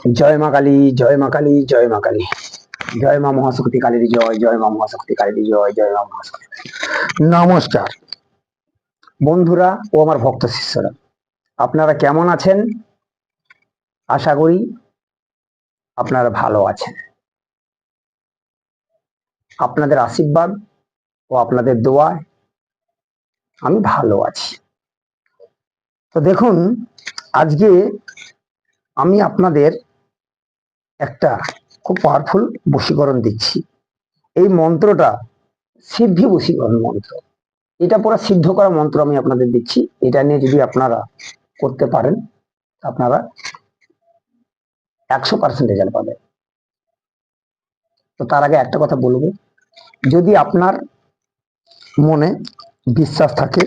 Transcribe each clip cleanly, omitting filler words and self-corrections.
জয় মা কালী, জয় মা কালী, জয় মা কালী, জয় মা মহাশক্তি কালীর জয়, জয় মা মহাশক্তি কালীর জয়, জয় মা মহাশক্তি। নমস্কার বন্ধুরা ও আমার ভক্ত শিষ্যরা, আপনারা কেমন আছেন? আশা করি আপনারা ভালো আছেন। আপনাদের আশীর্বাদ ও আপনাদের দোয়ায় আমি ভালো আছি। তো দেখুন, আজকে আমি আপনাদের একটা খুব পাওয়ারফুল বশীকরণ দিচ্ছি। এই মন্ত্রটা সিদ্ধি বশীকরণ মন্ত্র। এটা পুরো সিদ্ধ করা মন্ত্র আমি আপনাদের দিচ্ছি। এটা নিয়ে যদি আপনারা করতে পারেন, আপনারা 100% রেজাল্ট পাবেন। তো তার আগে একটা কথা বলবো, যদি আপনার মনে বিশ্বাস থাকে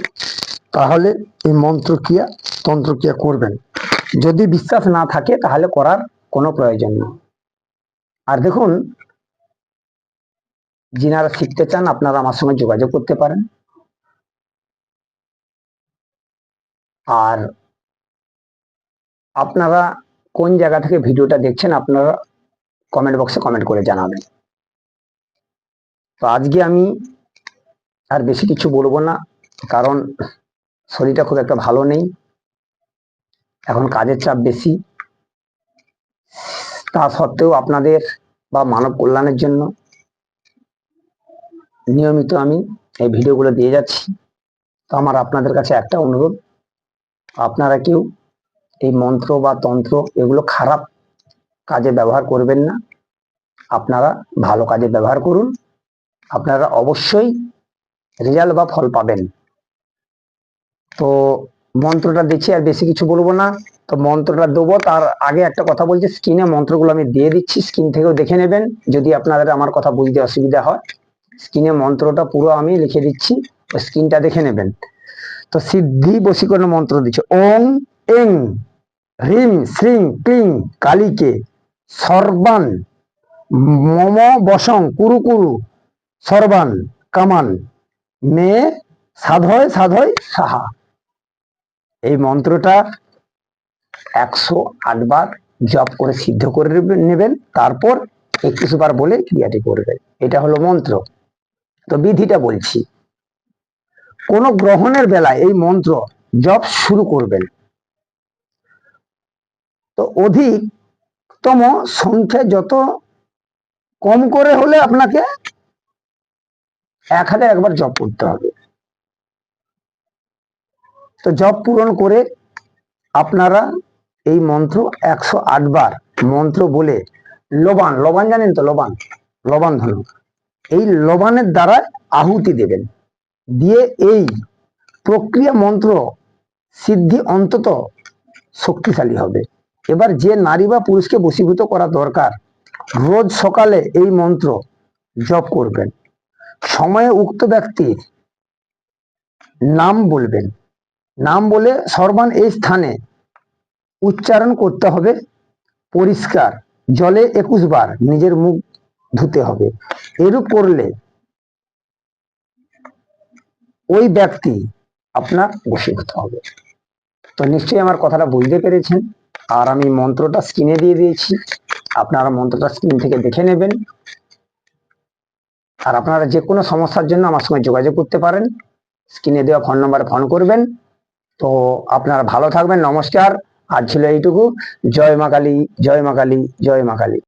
তাহলে এই মন্ত্রক্রিয়া তন্ত্রক্রিয়া করবেন। যদি বিশ্বাস না থাকে তাহলে করার কোনো প্রয়োজন নেই। আর দেখুন, যিনারা শিখতে চান আপনারা আমার সঙ্গে যোগাযোগ করতে পারেন। আর আপনারা কোন জায়গা থেকে ভিডিওটা দেখছেন আপনারা কমেন্ট বক্সে কমেন্ট করে জানাবেন। তো আজকে আমি আর বেশি কিছু বলবো না, কারণ শরীরটা খুব একটা ভালো নেই, এখন কাজের চাপ বেশি। তা সত্ত্বেও আপনাদের বা মানব কল্যাণের জন্য নিয়মিত আমি এই ভিডিওগুলো দিয়ে যাচ্ছি। তো আমার আপনাদের কাছে একটা অনুরোধ, আপনারা কেউ এই মন্ত্র বা তন্ত্র এগুলো খারাপ কাজে ব্যবহার করবেন না, আপনারা ভালো কাজে ব্যবহার করুন। আপনারা অবশ্যই রেজাল্ট বা ফল পাবেন। তো মন্ত্রটা দিচ্ছি, আর বেশি কিছু বলবো না। তো মন্ত্রটা দেবো তার আগে একটা কথা বলছি, স্ক্রিনে মন্ত্রগুলো আমি দিয়ে দিচ্ছি, স্ক্রিন থেকেও দেখে নেবেন যদি আপনাদের আমার কথা বুঝতে অসুবিধা হয়। স্ক্রিনে মন্ত্রটা পুরো আমি লিখে দিচ্ছি, স্ক্রিনটা দেখে নেবেন। তো সিদ্ধি বশীকরণ মন্ত্র দিচ্ছে, ওং এং হ্রিম শ্রীং ক্লিং কালীকে সর্বান মম বসং কুরু কুরু সর্বান কামান মে সাধয় সাধয় সাহা। এই মন্ত্রটা 108 বার জপ করে সিদ্ধ করে নেবেন, তারপর 21 বার বলে ক্রিয়াটি করবেন। এটা হলো মন্ত্র। তো বিধিটা বলছি, কোন গ্রহণের বেলায় এই মন্ত্র জপ শুরু করবেন। তো অধিকতম সংখ্যা যত কম করে হলে আপনাকে 1001 বার জপ করতে হবে। তো জপ পূরণ করে আপনারা এই মন্ত্র 108 বার মন্ত্র বলে লবান, লবান জানেন তো, লবান, লবান ধনু, এই লবানের দ্বারা আহুতি দেবেন। দিয়ে এই প্রক্রিয়া মন্ত্র সিদ্ধি অন্তত শক্তিশালী হবে। এবার যে নারী বা পুরুষকে বশীভূত করা দরকার, রোজ সকালে এই মন্ত্র জপ করবেন। সময়ে উক্ত ব্যক্তির নাম বলবেন, নাম বলে সর্বান এই স্থানে উচ্চারণ করতে হবে। পরিষ্কার জলে 21 বার নিজের মুখ ধুতে হবে। এরূপ করলে ওই ব্যক্তি আপনার বশীভূত হবে। তো নিশ্চয়ই আমার কথাটা বুঝতে পেরেছেন। আর আমি মন্ত্রটা স্ক্রিনে দিয়ে দিয়েছি, আপনারা মন্ত্রটা স্ক্রিন থেকে দেখে নেবেন। আর আপনারা যে কোনো সমস্যার জন্য আমার সঙ্গে যোগাযোগ করতে পারেন, স্ক্রিনে দেওয়া ফোন নম্বরে ফোন করবেন। তো আপনারা ভালো থাকবেন। নমস্কার, আজ ছিল এইটুকু। জয় মা কালী, জয় মা কালী, জয় মা কালী।